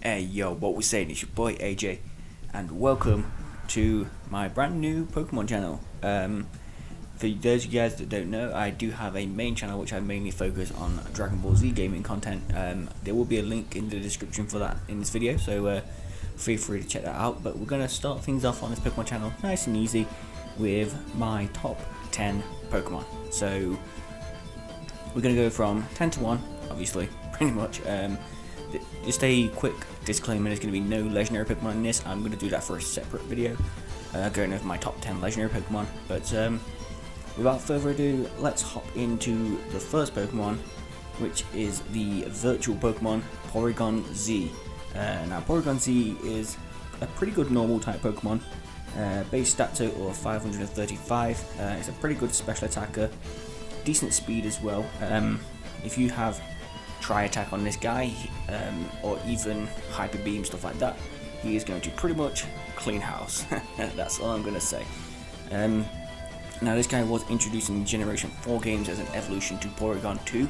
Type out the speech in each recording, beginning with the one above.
Hey yo, what we saying? It's your boy AJ, and welcome to my brand new Pokemon channel. For those of you guys that don't know, I do have a main channel which I mainly focus on Dragon Ball Z gaming content. There will be a link in the description for that in this video, so feel free to check that out. But we're gonna start things off on this Pokemon channel, nice and easy, with my top 10 Pokemon. So we're gonna go from 10 to 1, obviously, pretty much. Just a quick disclaimer, there's going to be no legendary Pokemon in this. I'm going to do that for a separate video, going over my top 10 legendary Pokemon. But without further ado, let's hop into the first Pokemon, which is the virtual Pokemon Porygon Z. Now Porygon Z is a pretty good normal type Pokemon, base stat total of 535, it's a pretty good special attacker, decent speed as well. If you have Tri Attack on this guy, or even Hyper Beam, stuff like that, he is going to pretty much clean house. That's all I'm going to say. Now this guy was introduced in Generation 4 games as an evolution to Porygon 2,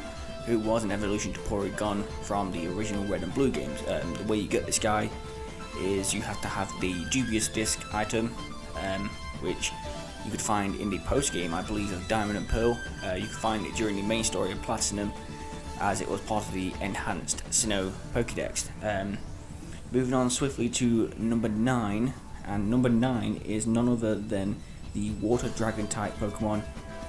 who was an evolution to Porygon from the original Red and Blue games. The way you get this guy is you have to have the Dubious Disc item, which you could find in the post game, I believe, of Diamond and Pearl. You can find it during the main story of Platinum, as it was part of the enhanced Sinnoh Pokédex. Moving on swiftly to number 9, and number 9 is none other than the Water Dragon type Pokemon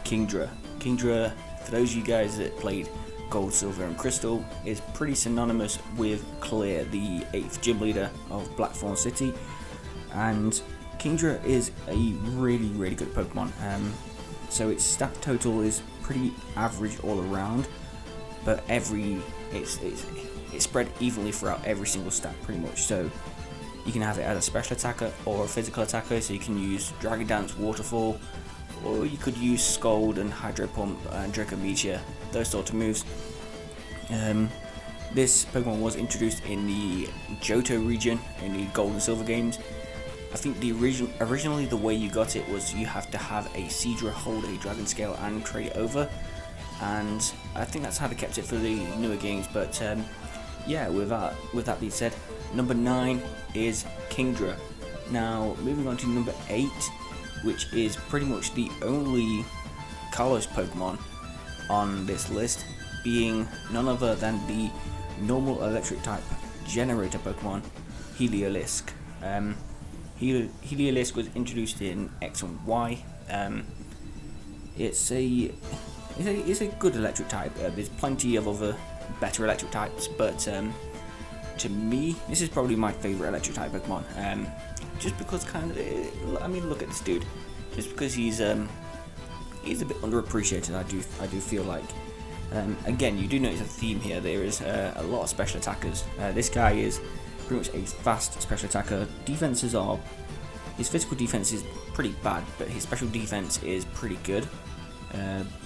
Kingdra. Kingdra, for those of you guys that played Gold, Silver and Crystal, is pretty synonymous with Clear, the 8th gym leader of Blackthorn City, and Kingdra is a really good Pokemon. So its stat total is pretty average all around, but it's spread evenly throughout every single stat pretty much. So you can have it as a special attacker or a physical attacker, so you can use Dragon Dance, Waterfall, or you could use Scald and Hydro Pump and Draco Meteor, those sort of moves. This Pokemon was introduced in the Johto region in the Gold and Silver games. I think originally the way you got it was you have to have a Seadra hold a Dragon Scale and trade it over, and I think that's how they kept it for the newer games. But yeah, with that being said, number 9 is Kingdra. Now moving on to number 8, which is pretty much the only Kalos Pokemon on this list, being none other than the normal electric type generator Pokemon Heliolisk. Heliolisk was introduced in X and Y. It's a good electric type. There's plenty of other better electric types, but to me, this is probably my favourite electric type Pokemon. Just because I mean, look at this dude. Just because he's a bit underappreciated, I do feel like. Again, you do notice a theme here. There is a lot of special attackers. This guy is pretty much a fast special attacker. His physical defense is pretty bad, but his special defense is pretty good.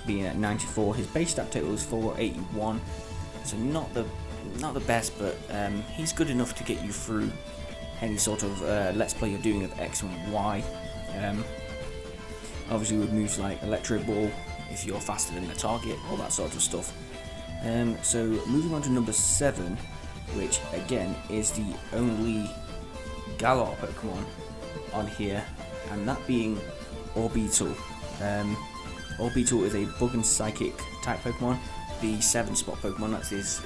Being at 94, his base stat total is 481, so not the best, but he's good enough to get you through any sort of let's play you're doing of X and Y. Obviously with moves like Electro Ball, if you're faster than the target, all that sort of stuff. So moving on to number 7, which again is the only Galar Pokemon on here, and that being Orbeetle. Orbeetle is a Bug and Psychic type Pokemon, the 7-spot Pokemon, that's its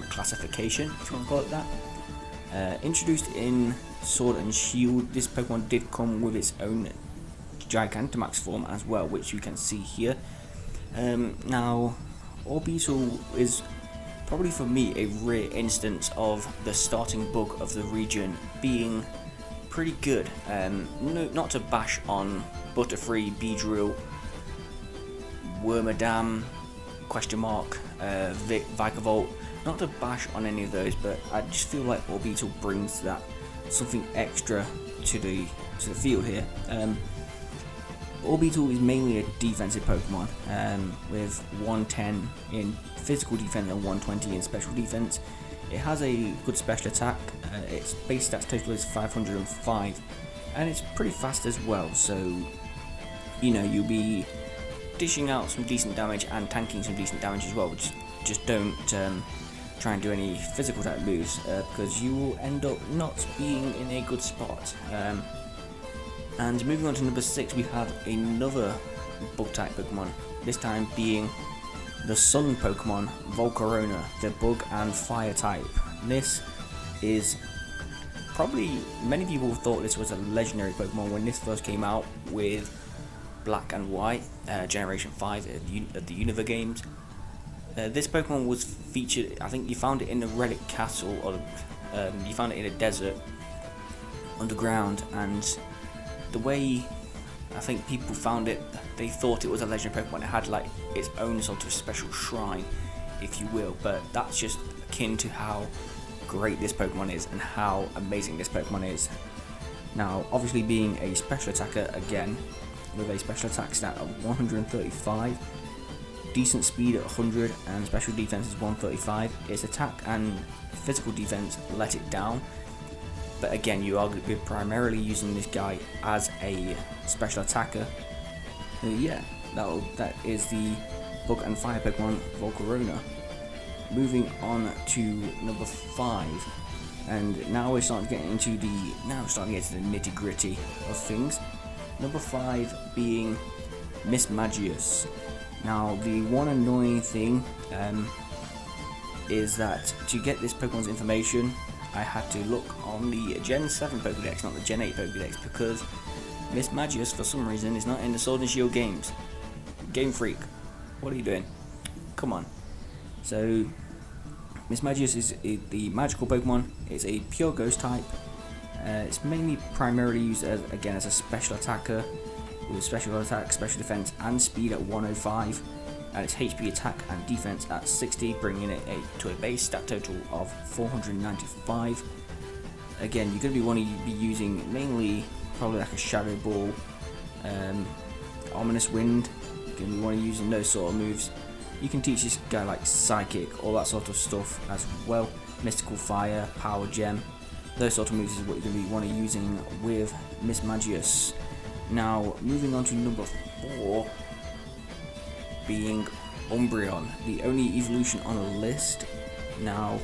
classification, if you want to call it that. Introduced in Sword and Shield, this Pokemon did come with its own Gigantamax form as well, which you can see here. Now, Orbeetle is probably for me a rare instance of the starting bug of the region being pretty good. No, not to bash on Butterfree, Beedrill, Wormadam, Vikavolt, not to bash on any of those, but I just feel like Orbeetle brings that something extra to the field here. Orbeetle is mainly a defensive Pokemon, with 110 in physical defense and 120 in special defense. It has a good special attack. Its base stats total is 505, and it's pretty fast as well, so you know, you'll be dishing out some decent damage and tanking some decent damage as well. Just don't try and do any physical type moves because you will end up not being in a good spot. And moving on to number 6, we have another bug type Pokemon, this time being the Sun Pokemon Volcarona, the bug and fire type. This is probably, many people thought this was a legendary Pokemon when this first came out with Black and White, Generation 5 of the Unova games. This Pokemon was featured, I think you found it in the Relic Castle, or you found it in a desert underground, and the way I think people found it, they thought it was a legendary Pokemon. It had like its own sort of special shrine, if you will, but that's just akin to how great this Pokemon is and how amazing this Pokemon is. Now, obviously being a special attacker again, with a special attack stat of 135, decent speed at 100, and special defense is 135. Its attack and physical defense let it down, but again, you are going to be primarily using this guy as a special attacker. Yeah, that is the bug and fire Pokemon Volcarona. Moving on to number 5, and now we're starting to get into the nitty gritty of things. Number 5 being Mismagius. Now, the one annoying thing is that to get this Pokemon's information, I had to look on the Gen 7 Pokedex, not the Gen 8 Pokedex, because Mismagius, for some reason, is not in the Sword and Shield games. Game Freak, what are you doing? Come on. So, Mismagius is the magical Pokemon. It's a pure Ghost type. It's mainly primarily used as a special attacker with special attack, special defense, and speed at 105, and its HP, attack, and defense at 60, bringing it to a base stat total of 495. Again, you're going to want to be using mainly probably like a Shadow Ball, Ominous Wind. You're going to want to be using those sort of moves. You can teach this guy like Psychic, all that sort of stuff as well. Mystical Fire, Power Gem, those sort of moves is what you're going to want to be using with Mismagius. Now, moving on to number 4, being Umbreon, the only evolution on the list. Now,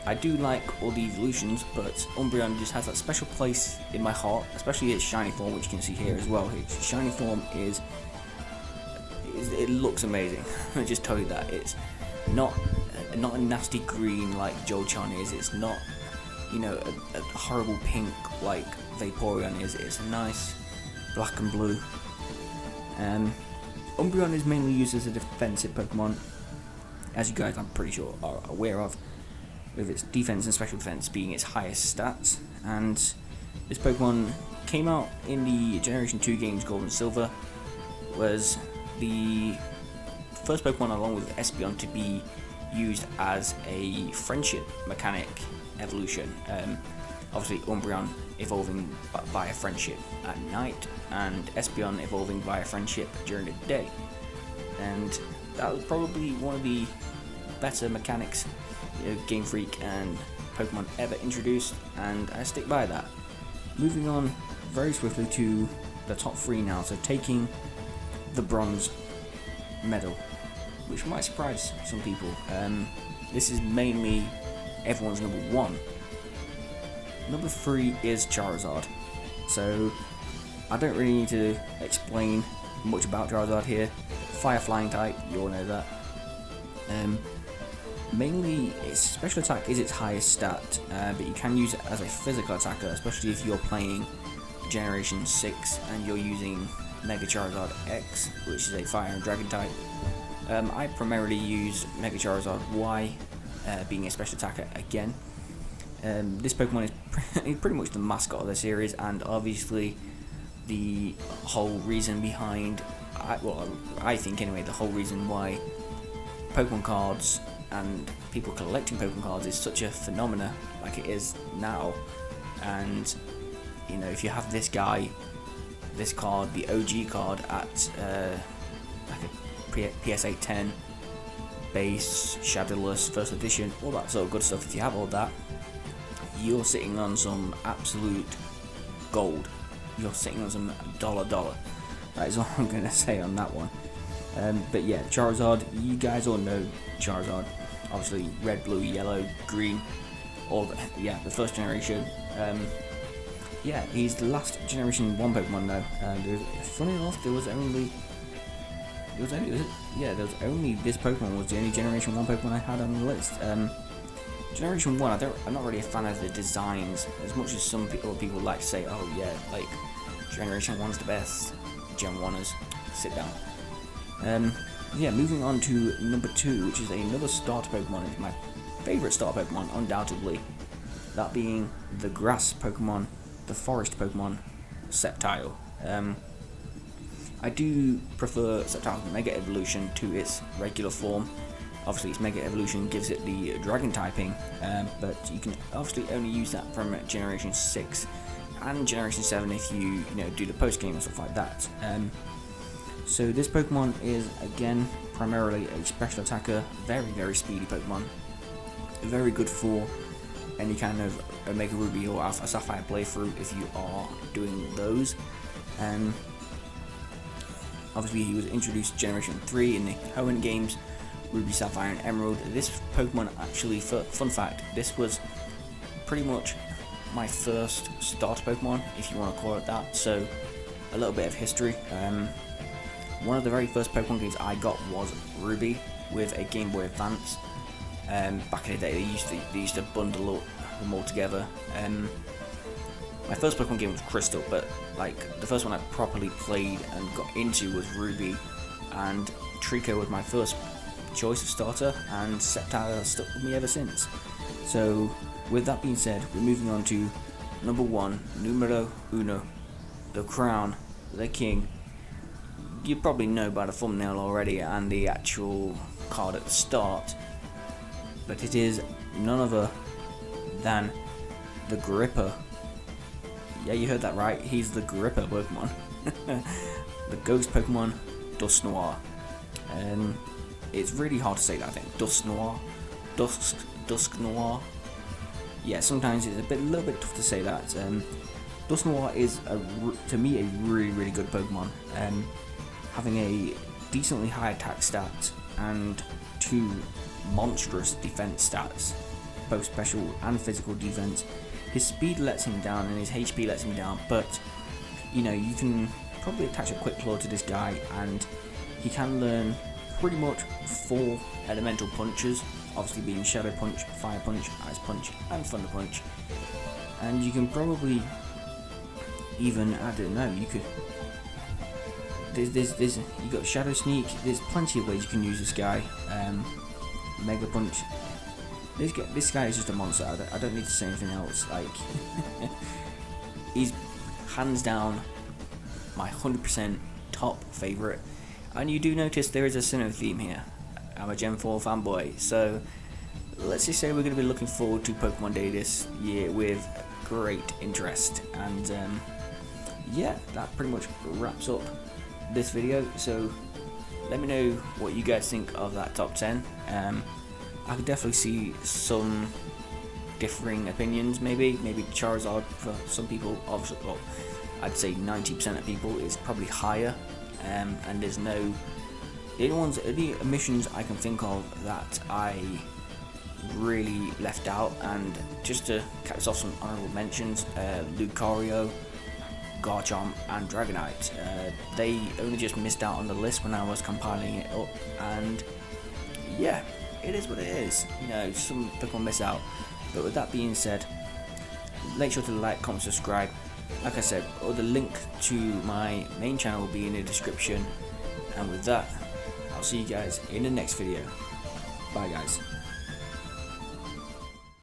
I do like all the evolutions, but Umbreon just has that special place in my heart, especially its shiny form, which you can see here as well. Its shiny form it looks amazing. I just tell you that it's not a nasty green like Jolteon is. It's not, a horrible pink like Vaporeon is. It's a nice black and blue. Umbreon is mainly used as a defensive Pokemon, as you guys I'm pretty sure are aware of, with its defense and special defense being its highest stats. And this Pokemon came out in the Generation 2 games Gold and Silver, was the first Pokemon along with Espeon to be used as a friendship mechanic evolution. Obviously Umbreon evolving via friendship at night, and Espeon evolving via friendship during the day. And that was probably one of the better mechanics Game Freak and Pokemon ever introduced, and I stick by that. Moving on very swiftly to the top 3 now, so taking the bronze medal, which might surprise some people. This is mainly everyone's number 1. Number 3 is Charizard. So I don't really need to explain much about Charizard here. Fire flying type, you all know that. Mainly its special attack is its highest stat, but you can use it as a physical attacker, especially if you're playing Generation 6 and you're using Mega Charizard X, which is a fire and dragon type. I primarily use Mega Charizard Y, being a special attacker again. This Pokemon is pretty much the mascot of the series, and obviously the whole reason behind, I think anyway, the whole reason why Pokemon cards and people collecting Pokemon cards is such a phenomena like it is now. And if you have this card, the OG card at like a PSA 10 base, Shadowless, first edition, all that sort of good stuff, if you have all that, you're sitting on some absolute gold. You're sitting on some dollar. That is all I'm going to say on that one. But yeah, Charizard, you guys all know Charizard. obviously red, blue, yellow, green, yeah, the first generation. Yeah, he's the last generation 1 Pokemon though. Funny enough, there was only this Pokemon was the only generation 1 Pokemon I had on the list. Generation 1, I'm not really a fan of the designs as much as some people like to say, oh yeah, like Generation 1's the best. Gen 1ers, sit down. Yeah, moving on to number 2, which is another starter Pokemon. It's my favourite starter Pokemon, undoubtedly. That being the grass Pokemon, the forest Pokemon, Sceptile. I do prefer Sceptile's Mega Evolution to its regular form. Obviously, its Mega Evolution gives it the Dragon typing, but you can obviously only use that from Generation 6 and Generation 7 if you do the post game and stuff like that. So this Pokemon is again primarily a special attacker, very speedy Pokemon, very good for any kind of Omega Ruby or Alpha Sapphire playthrough if you are doing those. Obviously he was introduced Generation 3 in the Hoenn games, Ruby, Sapphire and Emerald. This Pokemon actually, fun fact, this was pretty much my first starter Pokemon, if you want to call it that, so a little bit of history. One of the very first Pokemon games I got was Ruby with a Game Boy Advance. Back in the day they used to bundle them all together. My first Pokemon game was Crystal, but like the first one I properly played and got into was Ruby, and Treecko was my first choice of starter, and Sceptile has stuck with me ever since. So with that being said, we're moving on to number 1, numero uno, the crown, the king. You probably know by the thumbnail already and the actual card at the start, but it is none other than the Gripper. Yeah, you heard that right, he's the Gripper Pokemon. The ghost Pokemon, Dusknoir. It's really hard to say that, I think. Dusknoir. Yeah, sometimes it's a little bit tough to say that. Dusknoir is, to me, a really good Pokemon. Having a decently high attack stat and 2 monstrous defense stats, both special and physical defense. His speed lets him down and his HP lets him down, but you can probably attach a Quick Claw to this guy and he can learn pretty much 4 elemental punches, obviously being Shadow Punch, Fire Punch, Ice Punch and Thunder Punch. And you can probably even, I don't know, you could, you got Shadow Sneak, there's plenty of ways you can use this guy. Mega Punch. This guy is just a monster. I don't need to say anything else. Like, he's hands down my 100% top favourite. And you do notice there is a Sinnoh theme here. I'm a Gen 4 fanboy, so let's just say we're going to be looking forward to Pokemon Day this year with great interest. And yeah, that pretty much wraps up this video. So let me know what you guys think of that top 10. I could definitely see some differing opinions, maybe Charizard for some people, obviously, well, I'd say 90% of people is probably higher, and there's no, the only omissions I can think of that I really left out, and just to catch off some honorable mentions, Lucario, Garchomp and Dragonite, they only just missed out on the list when I was compiling it up, and yeah, it is what it is. Some Pokemon miss out. But with that being said, make sure to like, comment, subscribe. Like I said, the link to my main channel will be in the description. And with that, I'll see you guys in the next video. Bye guys.